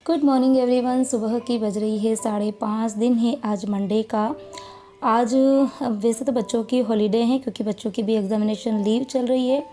Good morning everyone. सुबह की बज रही है 5:30। दिन है आज मंडे का। आज वैसे तो बच्चों की हॉलीडे है क्योंकि बच्चों की भी एग्जामिनेशन लीव चल रही है,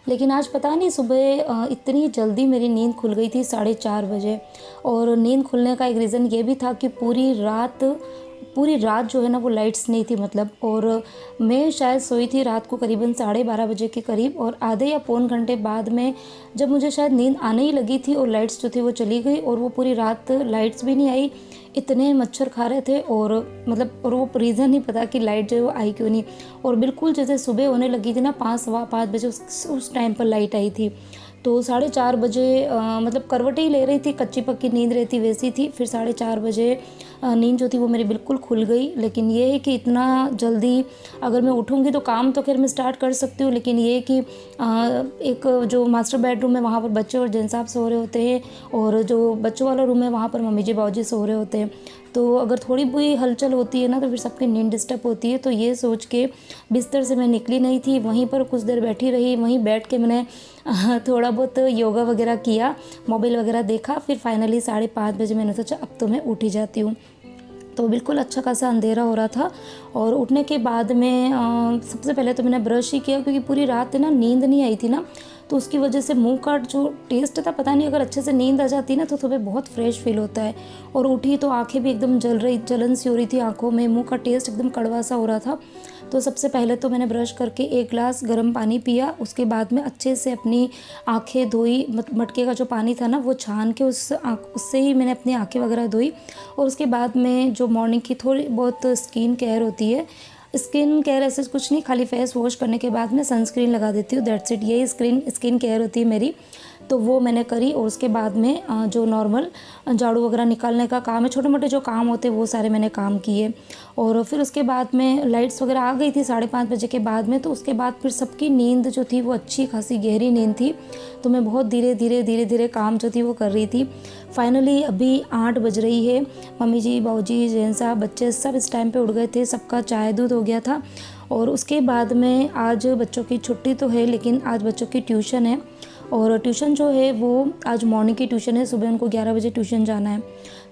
लेकिन आज पता नहीं सुबह इतनी जल्दी मेरी नींद खुल गई थी 4:30 बजे। और नींद खुलने का एक रीज़न ये भी था कि पूरी रात जो है ना वो लाइट्स नहीं थी मतलब। और मैं शायद सोई थी रात को करीबन 12:30 बजे के करीब, और आधे या पौन घंटे बाद में जब मुझे शायद नींद आने ही लगी थी और लाइट्स जो थी वो चली गई, और वो पूरी रात लाइट्स भी नहीं आई। इतने मच्छर खा रहे थे और मतलब और वो रीज़न नहीं पता कि लाइट जो है वो आई क्यों नहीं। और बिल्कुल जैसे सुबह होने लगी थी ना 5 सवा 5 बजे उस टाइम पर लाइट आई थी। तो 4:30 बजे मतलब करवटें ही ले रही थी, कच्ची पक्की नींद रहती वैसी थी। फिर 4:30 बजे नींद जो थी वो मेरी बिल्कुल खुल गई। लेकिन ये है कि इतना जल्दी अगर मैं उठूँगी तो काम तो खैर मैं स्टार्ट कर सकती हूँ, लेकिन ये है कि एक जो मास्टर बेडरूम है वहाँ पर बच्चे और जेंट्स साहब सो रहे होते हैं, और जो बच्चों वाला रूम है वहाँ पर मम्मी जी बाबूजी सो रहे होते हैं। तो अगर थोड़ी भी हलचल होती है ना तो फिर सबकी नींद डिस्टर्ब होती है। तो ये सोच के बिस्तर से मैं निकली नहीं थी, वहीं पर कुछ देर बैठी रही। वहीं बैठ के मैंने थोड़ा बहुत योगा वगैरह किया, मोबाइल वगैरह देखा। फिर फाइनली 5:30 बजे मैंने सोचा अब तो मैं उठ ही जाती हूँ। तो बिल्कुल अच्छा खासा अंधेरा हो रहा था, और उठने के बाद में सबसे पहले तो मैंने ब्रश ही किया क्योंकि पूरी रात ना नींद नहीं आई थी ना, तो उसकी वजह से मुंह का जो टेस्ट था पता नहीं, अगर अच्छे से नींद आ जाती ना तो सुबह बहुत फ्रेश फील होता है। और उठी तो आंखें भी एकदम जलन सी हो रही थी आंखों में, मुंह का टेस्ट एकदम कड़वा सा हो रहा था। तो सबसे पहले तो मैंने ब्रश करके 1 गिलास गर्म पानी पिया। उसके बाद में अच्छे से अपनी आंखें धोई, मटके का जो पानी था ना वो छान के उससे ही मैंने अपनी आंखें वगैरह धोई। और उसके बाद में जो मॉर्निंग की थोड़ी बहुत स्किन केयर होती है, स्किन केयर ऐसे कुछ नहीं, खाली फेस वॉश करने के बाद मैं सनस्क्रीन लगा देती हूँ, दैट्स इट। यही स्किन केयर होती है मेरी। तो वो मैंने करी, और उसके बाद में जो नॉर्मल झाड़ू वगैरह निकालने का काम है, छोटे मोटे जो काम होते हैं वो सारे मैंने काम किए। और फिर उसके बाद में लाइट्स वगैरह आ गई थी 5:30 बजे के बाद में। तो उसके बाद फिर सबकी नींद जो थी वो अच्छी खासी गहरी नींद थी, तो मैं बहुत धीरे धीरे काम जो थी वो कर रही थी। फाइनली अभी 8 बज रही है। मम्मी जी बाबूजी जेंट्स साहब बच्चे सब इस टाइम पे उठ गए थे, सबका चाय दूध हो गया था। और उसके बाद में आज बच्चों की छुट्टी तो है, लेकिन आज बच्चों की ट्यूशन है। और ट्यूशन जो है वो आज मॉर्निंग की ट्यूशन है, सुबह उनको 11 बजे ट्यूशन जाना है।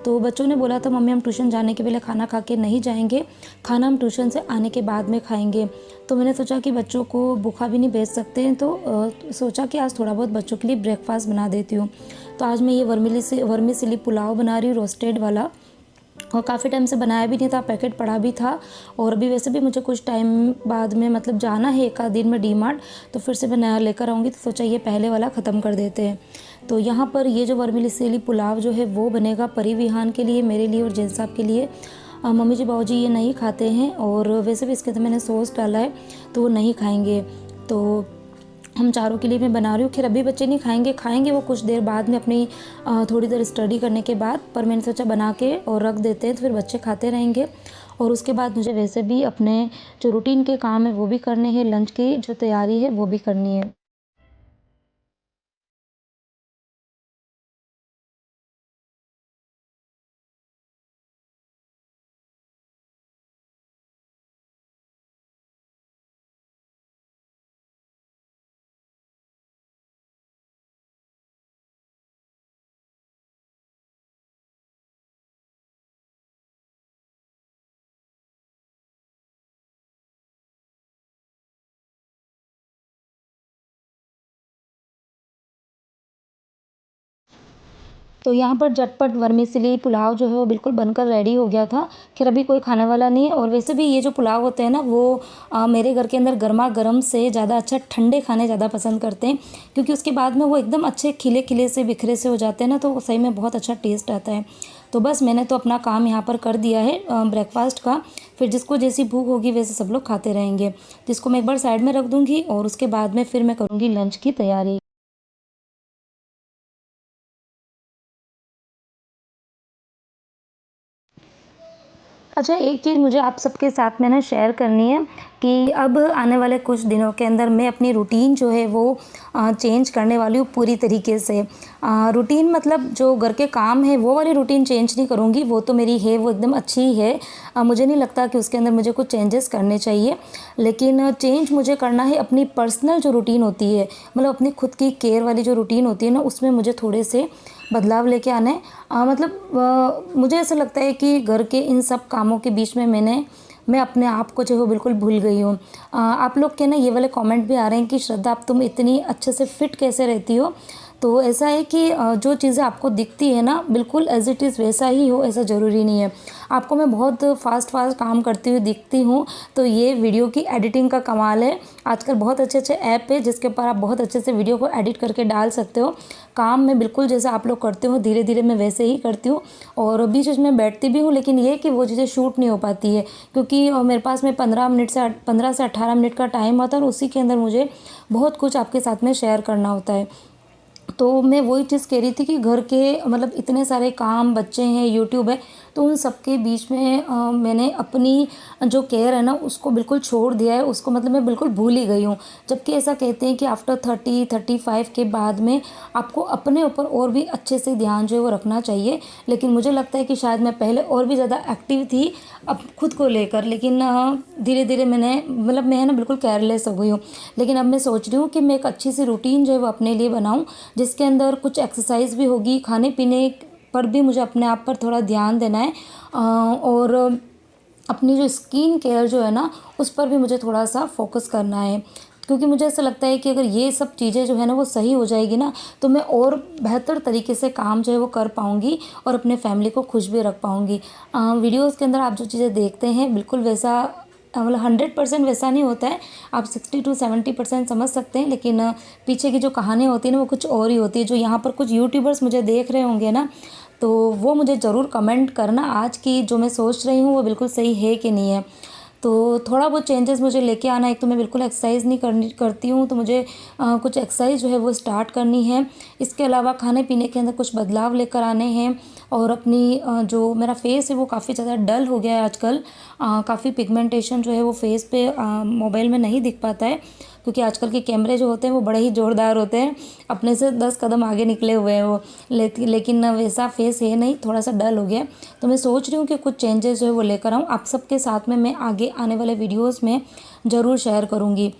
तो बच्चों ने बोला था मम्मी हम ट्यूशन जाने के पहले खाना खा के नहीं जाएंगे, खाना हम ट्यूशन से आने के बाद में खाएंगे। तो मैंने सोचा कि बच्चों को भूखा भी नहीं भेज सकते हैं, तो सोचा कि आज थोड़ा बहुत बच्चों के लिए ब्रेकफास्ट बना देती हूँ। तो आज मैं ये वर्मीसिली पुलाव बना रही हूँ, रोस्टेड वाला। और काफ़ी टाइम से बनाया भी नहीं था, पैकेट पड़ा भी था। और अभी वैसे भी मुझे कुछ टाइम बाद में मतलब जाना है एक आध दिन में डीमार्ट, तो फिर से मैं नया लेकर आऊँगी। तो सोचा ये पहले वाला ख़त्म कर देते हैं। तो यहाँ पर ये जो वर्मीसिली पुलाव जो है वो बनेगा परी विहान के लिए, मेरे लिए और जेंट्स साहब के लिए। मम्मी जी बाबूजी ये नहीं खाते हैं, और वैसे भी इसके अंदर मैंने सॉस डाला है तो वो नहीं खाएंगे। तो हम चारों के लिए मैं बना रही हूँ। खैर अभी बच्चे नहीं खाएंगे वो कुछ देर बाद में अपनी थोड़ी देर स्टडी करने के बाद, पर मैंने सोचा बना के और रख देते हैं तो फिर बच्चे खाते रहेंगे। और उसके बाद मुझे वैसे भी अपने जो रूटीन के काम है वो भी करने हैं, लंच की जो तैयारी है वो भी करनी है। तो यहाँ पर झटपट वर्मीसिली पुलाव जो है वो बिल्कुल बनकर रेडी हो गया था। खैर अभी कोई खाने वाला नहीं है, और वैसे भी ये जो पुलाव होते हैं ना वो मेरे घर के अंदर गर्मा गर्म से ज़्यादा अच्छा ठंडे खाने ज़्यादा पसंद करते हैं, क्योंकि उसके बाद में वो एकदम अच्छे खिले खिले से बिखरे से हो जाते हैं ना, तो सही में बहुत अच्छा टेस्ट आता है। तो बस मैंने तो अपना काम यहाँ पर कर दिया है ब्रेकफास्ट का। फिर जिसको जैसी भूख होगी वैसे सब लोग खाते रहेंगे, जिसको मैं एक बार साइड में रख दूँगी, और उसके बाद में फिर मैं करूँगी लंच की तैयारी। अच्छा, एक चीज़ मुझे आप सबके साथ में ना शेयर करनी है कि अब आने वाले कुछ दिनों के अंदर मैं अपनी रूटीन जो है वो चेंज करने वाली हूँ पूरी तरीके से। रूटीन मतलब जो घर के काम है वो वाली रूटीन चेंज नहीं करूँगी, वो तो मेरी है, वो एकदम अच्छी ही है। मुझे नहीं लगता कि उसके अंदर मुझे कुछ चेंजेस करने चाहिए, लेकिन चेंज मुझे करना है अपनी पर्सनल जो रूटीन होती है, मतलब अपनी खुद की केयर वाली जो रूटीन होती है ना, उसमें मुझे थोड़े से बदलाव लेके आना है। मतलब मुझे ऐसा लगता है कि घर के इन सब कामों के बीच में मैं अपने आप को जो है वो बिल्कुल भूल गई हूँ। आप लोग के ना ये वाले कमेंट भी आ रहे हैं कि श्रद्धा आप तुम इतनी अच्छे से फिट कैसे रहती हो। तो ऐसा है कि जो चीज़ें आपको दिखती है ना बिल्कुल एज़ इट इज़ वैसा ही हो, ऐसा ज़रूरी नहीं है। आपको मैं बहुत फास्ट काम करती हुई दिखती हूँ, तो ये वीडियो की एडिटिंग का कमाल है। आजकल बहुत अच्छे ऐप है जिसके ऊपर आप बहुत अच्छे से वीडियो को एडिट करके डाल सकते हो। काम मैं बिल्कुल जैसा आप लोग करते हो धीरे धीरे मैं वैसे ही करती हूँ, और बीच बीच में बैठती भी हूँ, लेकिन ये कि वो चीज़ें शूट नहीं हो पाती है क्योंकि मेरे पास में 15 से 18 मिनट का टाइम होता है, और उसी के अंदर मुझे बहुत कुछ आपके साथ में शेयर करना होता है। तो मैं वही चीज़ कह रही थी कि घर के मतलब इतने सारे काम, बच्चे हैं, यूट्यूब है, तो उन सब के बीच में मैंने अपनी जो केयर है ना उसको बिल्कुल छोड़ दिया है, उसको मतलब मैं बिल्कुल भूल ही गई हूँ। जबकि ऐसा कहते हैं कि आफ्टर 30-35 के बाद में आपको अपने ऊपर और भी अच्छे से ध्यान जो है वो रखना चाहिए। लेकिन मुझे लगता है कि शायद मैं पहले और भी ज़्यादा एक्टिव थी अब खुद को लेकर, लेकिन धीरे धीरे मैं ना बिल्कुल केयरलेस हो गई हूँ। लेकिन अब मैं सोच रही हूँ कि मैं एक अच्छी सी रूटीन जो है वो अपने लिए बनाऊँ, जिसके अंदर कुछ एक्सरसाइज भी होगी, खाने पीने पर भी मुझे अपने आप पर थोड़ा ध्यान देना है, और अपनी जो स्किन केयर जो है ना उस पर भी मुझे थोड़ा सा फोकस करना है। क्योंकि मुझे ऐसा लगता है कि अगर ये सब चीज़ें जो है ना वो सही हो जाएगी ना, तो मैं और बेहतर तरीके से काम जो है वो कर पाऊँगी और अपने फैमिली को खुश भी रख पाऊँगी। वीडियोज़ के अंदर आप जो चीज़ें देखते हैं बिल्कुल वैसा मतलब 100% वैसा नहीं होता है। आप 60-70% समझ सकते हैं, लेकिन पीछे की जो कहानियाँ होती है ना वो कुछ और ही होती है। जो यहाँ पर कुछ यूट्यूबर्स मुझे देख रहे होंगे ना, तो वो मुझे ज़रूर कमेंट करना आज की जो मैं सोच रही हूँ वो बिल्कुल सही है कि नहीं है। तो थोड़ा बहुत चेंजेस मुझे लेके आना है। एक तो मैं बिल्कुल एक्सरसाइज नहीं करती हूँ, तो मुझे कुछ एक्सरसाइज जो है वो स्टार्ट करनी है। इसके अलावा खाने पीने के अंदर कुछ बदलाव लेकर आने हैं, और अपनी जो मेरा फेस है वो काफ़ी ज़्यादा डल हो गया है आजकल। काफ़ी पिगमेंटेशन जो है वो फेस पे मोबाइल में नहीं दिख पाता है, क्योंकि आजकल के कैमरे जो होते हैं वो बड़े ही ज़ोरदार होते हैं, अपने से 10 कदम आगे निकले हुए हैं वो। लेकिन वैसा फेस है नहीं, थोड़ा सा डल हो गया है। तो मैं सोच रही हूँ कि कुछ चेंजेस जो है वो लेकर आऊँ, आप सबके साथ में मैं आगे आने वाले वीडियोज़ में ज़रूर शेयर करूँगी।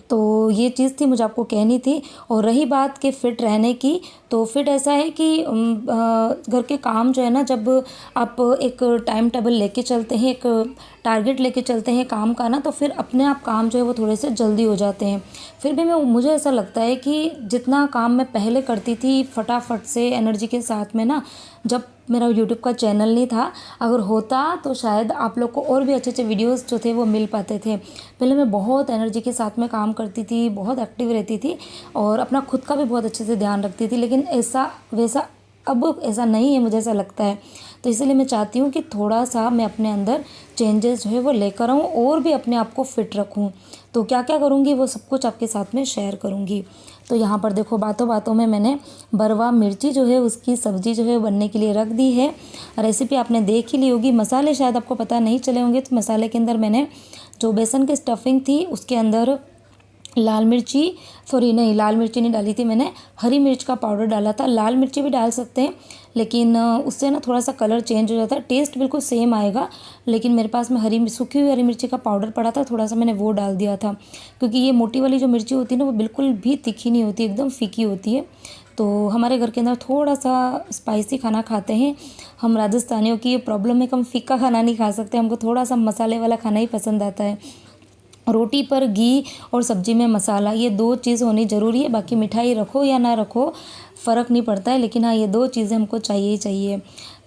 तो ये चीज़ थी मुझे आपको कहनी थी। और रही बात कि फ़िट रहने की, तो फ़िट ऐसा है कि घर के काम जो है ना, जब आप एक टाइम टेबल लेके चलते हैं, एक टारगेट लेके चलते हैं काम का ना, तो फिर अपने आप काम जो है वो थोड़े से जल्दी हो जाते हैं। फिर भी मुझे ऐसा लगता है कि जितना काम मैं पहले करती थी फटाफट से एनर्जी के साथ में ना, जब मेरा यूट्यूब का चैनल नहीं था, अगर होता तो शायद आप लोग को और भी अच्छे अच्छे वीडियोस जो थे वो मिल पाते थे। पहले मैं बहुत एनर्जी के साथ में काम करती थी, बहुत एक्टिव रहती थी, और अपना खुद का भी बहुत अच्छे से ध्यान रखती थी, लेकिन ऐसा वैसा अब ऐसा नहीं है, मुझे ऐसा लगता है। तो इसलिए मैं चाहती हूँ कि थोड़ा सा मैं अपने अंदर चेंजेस जो है वो लेकर आऊँ और भी अपने आप को फिट रखूँ। तो क्या क्या करूँगी वो सब कुछ आपके साथ में शेयर करूँगी। तो यहाँ पर देखो, बातों बातों में मैंने बरवा मिर्ची जो है उसकी सब्ज़ी जो है बनने के लिए रख दी है। रेसिपी आपने देख ही ली होगी। मसाले शायद आपको पता नहीं चले होंगे, तो मसाले के अंदर मैंने जो बेसन की स्टफिंग थी उसके अंदर लाल मिर्ची, सॉरी नहीं, लाल मिर्ची नहीं डाली थी मैंने, हरी मिर्च का पाउडर डाला था। लाल मिर्ची भी डाल सकते हैं, लेकिन उससे ना थोड़ा सा कलर चेंज हो जाता है, टेस्ट बिल्कुल सेम आएगा। लेकिन मेरे पास में सूखी हुई हरी मिर्ची का पाउडर पड़ा था, थोड़ा सा मैंने वो डाल दिया था, क्योंकि ये मोटी वाली जो मिर्ची होती है ना वो बिल्कुल भी तीखी नहीं होती, एकदम फीकी होती है। तो हमारे घर के अंदर थोड़ा सा स्पाइसी खाना खाते हैं हम राजस्थानियों की ये प्रॉब्लम है कि हम फीका खाना नहीं खा सकते, हमको थोड़ा सा मसाले वाला खाना ही पसंद आता है। रोटी पर घी और सब्जी में मसाला, ये दो चीज़ होनी ज़रूरी है। बाकी मिठाई रखो या ना रखो फ़र्क नहीं पड़ता है, लेकिन हाँ ये दो चीज़ें हमको चाहिए ही चाहिए।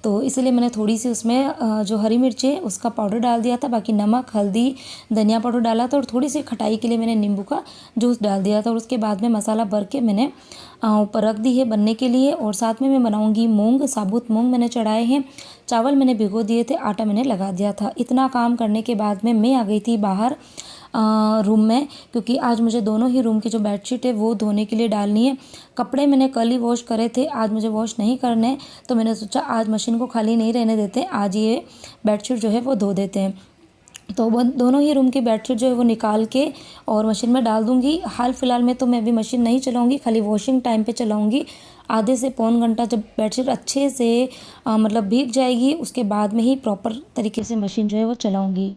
तो इसलिए मैंने थोड़ी सी उसमें जो हरी मिर्ची है उसका पाउडर डाल दिया था, बाकी नमक, हल्दी, धनिया पाउडर डाला था, और थोड़ी सी खटाई के लिए मैंने नींबू का जूस डाल दिया था। और उसके बाद में मसाला भर के मैंने ऊपर रख दी है बनने के लिए। और साथ में मैं बनाऊँगी मूँग, साबुत मूँग मैंने चढ़ाए हैं, चावल मैंने भिगो दिए थे, आटा मैंने लगा दिया था। इतना काम करने के बाद में मैं आ गई थी बाहर रूम में, क्योंकि आज मुझे दोनों ही रूम की जो बेडशीट है वो धोने के लिए डालनी है। कपड़े मैंने कल ही वॉश करे थे, आज मुझे वॉश नहीं करने, तो मैंने सोचा आज मशीन को खाली नहीं रहने देते, आज ये बेडशीट जो है वो धो देते हैं। तो वो दोनों ही रूम की बेडशीट जो है वो निकाल के और मशीन में डाल दूँगी। हाल फिलहाल में तो मैं अभी मशीन नहीं चलाऊँगी, खाली वॉशिंग टाइम पे चलाऊँगी। आधे से पौन घंटा जब बेडशीट अच्छे से मतलब भीग जाएगी, उसके बाद में ही प्रॉपर तरीके से मशीन जो है वो चलाऊँगी।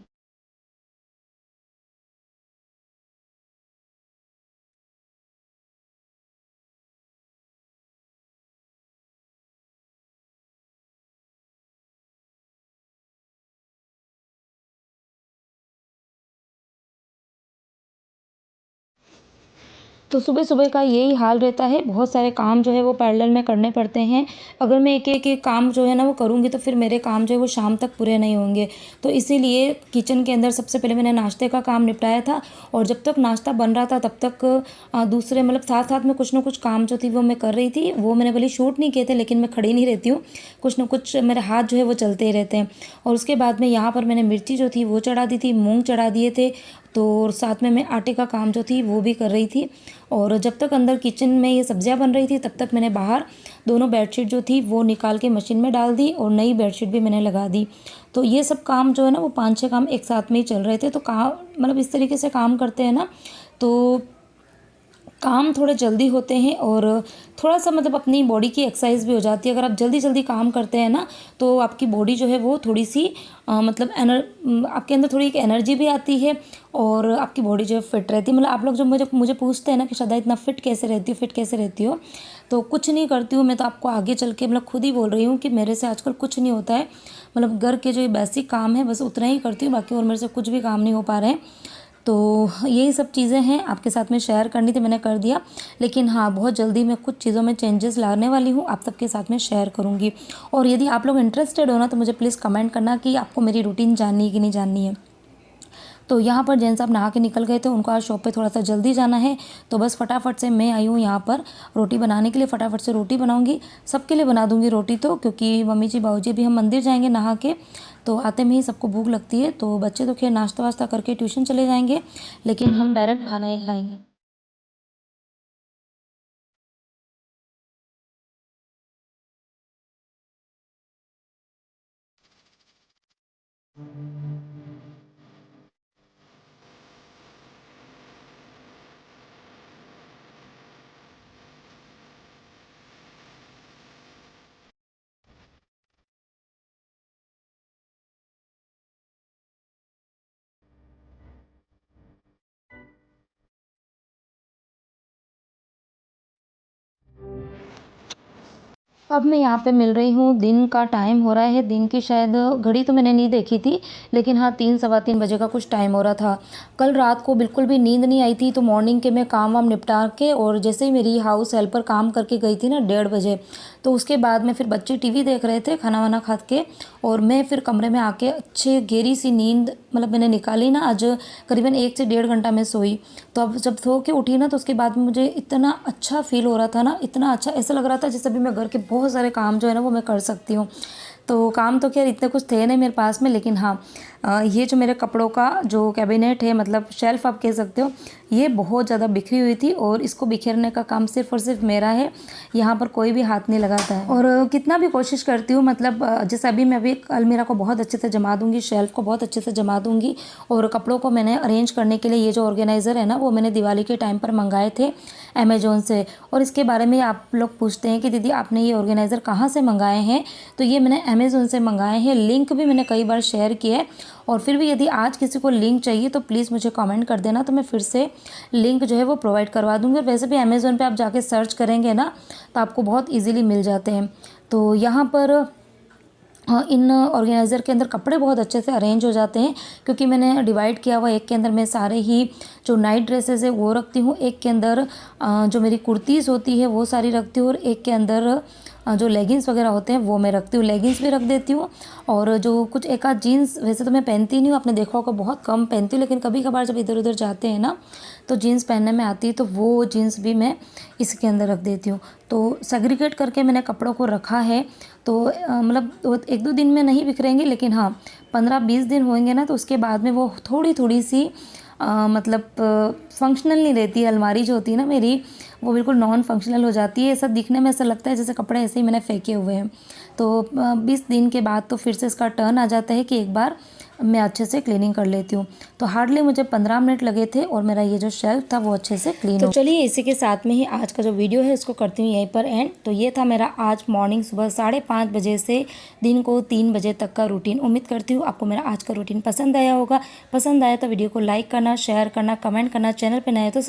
तो सुबह सुबह का यही हाल रहता है, बहुत सारे काम जो है वो पैरेलल में करने पड़ते हैं। अगर मैं एक-एक काम जो है ना वो करूँगी तो फिर मेरे काम जो है वो शाम तक पूरे नहीं होंगे। तो इसीलिए किचन के अंदर सबसे पहले मैंने नाश्ते का काम निपटाया था, और जब तक नाश्ता बन रहा था तब तक दूसरे मतलब साथ-साथ में कुछ न कुछ काम जो थी वो मैं कर रही थी। वो मैंने भले शूट नहीं किए थे, लेकिन मैं खड़ी नहीं रहती हूँ, कुछ न कुछ मेरे हाथ जो है वो चलते ही रहते हैं। और उसके बाद में यहाँ पर मैंने मिर्ची जो थी वो चढ़ा दी थी, मूँग चढ़ा दिए थे, तो साथ में मैं आटे का काम जो थी वो भी कर रही थी। और जब तक अंदर किचन में ये सब्जियां बन रही थी तब तक मैंने बाहर दोनों बेडशीट जो थी वो निकाल के मशीन में डाल दी, और नई बेडशीट भी मैंने लगा दी। तो ये सब काम जो है ना वो 5-6 काम एक साथ में ही चल रहे थे। तो मतलब इस तरीके से काम करते हैं ना, तो काम थोड़े जल्दी होते हैं, और थोड़ा सा मतलब अपनी बॉडी की एक्सरसाइज भी हो जाती है। अगर आप जल्दी जल्दी काम करते हैं ना तो आपकी बॉडी जो है वो थोड़ी सी मतलब आपके अंदर थोड़ी एक एनर्जी भी आती है, और आपकी बॉडी जो है फिट रहती है। मतलब आप लोग जब मुझे पूछते हैं ना कि श्रद्धा इतना फिट कैसे रहती हो, तो कुछ नहीं करती हूँ मैं, तो आपको आगे चल के मतलब खुद ही बोल रही हूँ कि मेरे से आजकल कुछ नहीं होता है। मतलब घर के जो ये बेसिक काम है बस उतना ही करती हूँ, बाकी और मेरे से कुछ भी काम नहीं हो पा रहे हैं। तो यही सब चीज़ें हैं, आपके साथ में शेयर करनी थी, मैंने कर दिया। लेकिन हाँ, बहुत जल्दी मैं कुछ चीज़ों में चेंजेस लाने वाली हूँ, आप सबके साथ में शेयर करूँगी। और यदि आप लोग इंटरेस्टेड हो ना तो मुझे प्लीज़ कमेंट करना कि आपको मेरी रूटीन जाननी है कि नहीं जाननी है। तो यहाँ पर जेंट्स साहब नहा के निकल गए थे, उनको आज शॉप पे थोड़ा सा जल्दी जाना है, तो बस फटाफट से मैं आई हूँ यहाँ पर रोटी बनाने के लिए। फटाफट से रोटी बनाऊँगी, सबके लिए बना दूँगी रोटी, तो क्योंकि मम्मी जी बाबू जी भी हम मंदिर जाएंगे नहा के, तो आते में ही सबको भूख लगती है। तो बच्चे तो खैर नाश्ता वास्ता करके ट्यूशन चले जाएंगे, लेकिन हम डायरेक्ट खाना ही खाएंगे। अब मैं यहाँ पे मिल रही हूँ, दिन का टाइम हो रहा है, दिन की शायद घड़ी तो मैंने नहीं देखी थी, लेकिन हाँ 3 सवा 3 बजे का कुछ टाइम हो रहा था। कल रात को बिल्कुल भी नींद नहीं आई थी, तो मॉर्निंग के मैं काम वाम निपटा के, और जैसे ही मेरी हाउस हेल्पर काम करके गई थी ना 1:30 बजे, तो उसके बाद में फिर बच्चे टीवी देख रहे थे खाना वाना खा के, और मैं फिर कमरे में आके अच्छे गहरी सी नींद मतलब मैंने निकाली ना। आज करीबन 1 से 1.5 घंटा मैं सोई। तो अब जब सो के उठी ना तो उसके बाद में मुझे इतना अच्छा फील हो रहा था ना, इतना अच्छा, ऐसा लग रहा था जैसे अभी मैं घर के बहुत सारे काम जो है ना वो मैं कर सकती हूँ। तो काम तो खैर इतने कुछ थे नहीं मेरे पास में, लेकिन हाँ ये जो मेरे कपड़ों का जो कैबिनेट है, मतलब शेल्फ आप कह सकते हो, ये बहुत ज़्यादा बिखरी हुई थी, और इसको बिखेरने का काम सिर्फ़ और सिर्फ मेरा है। यहाँ पर कोई भी हाथ नहीं लगाता है। और कितना भी कोशिश करती हूँ, मतलब जैसे अभी मैं अभी अलमीरा को बहुत अच्छे से जमा दूँगी, शेल्फ को बहुत अच्छे से जमा दूँगी, और कपड़ों को मैंने अरेंज करने के लिए ये जो ऑर्गेनाइज़र है ना वो मैंने दिवाली के टाइम पर मंगाए थे अमेज़ोन से। और इसके बारे में आप लोग पूछते हैं कि दीदी आपने ये ऑर्गेनाइज़र कहाँ से मंगाए हैं, तो ये मैंने अमेज़ोन से मंगाए हैं। लिंक भी मैंने कई बार शेयर किया है, और फिर भी यदि आज किसी को लिंक चाहिए तो प्लीज़ मुझे कमेंट कर देना, तो मैं फिर से लिंक जो है वो प्रोवाइड करवा दूँगी। और वैसे भी अमेज़ोन पे आप जाके सर्च करेंगे ना तो आपको बहुत इजीली मिल जाते हैं। तो यहाँ पर इन ऑर्गेनाइज़र के अंदर कपड़े बहुत अच्छे से अरेंज हो जाते हैं, क्योंकि मैंने डिवाइड किया हुआ, एक के अंदर मैं सारे ही जो नाइट ड्रेसेस है वो रखती हूँ, एक के अंदर जो मेरी कुर्तीज़ होती है वो सारी रखती हूँ, और एक के अंदर जो लेगिंग्स वगैरह होते हैं वो मैं रखती हूँ। लेगिंग्स भी रख देती हूँ, और जो कुछ एक आध जीन्स, वैसे तो मैं पहनती नहीं हूँ, आपने देखा होगा बहुत कम पहनती हूँ, लेकिन कभी कभार जब इधर उधर जाते हैं ना तो जीन्स पहनने में आती है, तो वो जीन्स भी मैं इसके अंदर रख देती हूँ। तो सेग्रीगेट करके मैंने कपड़ों को रखा है। तो मतलब 1-2 दिन में नहीं बिखरेंगे, लेकिन हाँ 15-20 दिन होंगे ना तो उसके बाद में वो थोड़ी थोड़ी सी मतलब फंक्शनल नहीं रहती है। अलमारी जो होती है ना मेरी, वो बिल्कुल नॉन फंक्शनल हो जाती है। ऐसा दिखने में ऐसा लगता है जैसे कपड़े ऐसे ही मैंने फेंके हुए हैं। तो 20 दिन के बाद तो फिर से इसका टर्न आ जाता है कि एक बार मैं अच्छे से क्लीनिंग कर लेती हूँ। तो हार्डली मुझे 15 मिनट लगे थे, और मेरा ये जो शेल्फ था वो अच्छे से क्लीन हो। तो चलिए इसी के साथ में ही आज का जो वीडियो है उसको करती हूँ यहीं पर एंड। तो ये था मेरा आज मॉर्निंग सुबह 5:30 बजे से दिन को 3 बजे तक का रूटीन। उम्मीद करती हूँ आपको मेरा आज का रूटीन पसंद आया होगा। पसंद आया तो वीडियो को लाइक करना, शेयर करना, कमेंट करना, चैनल पर नए तो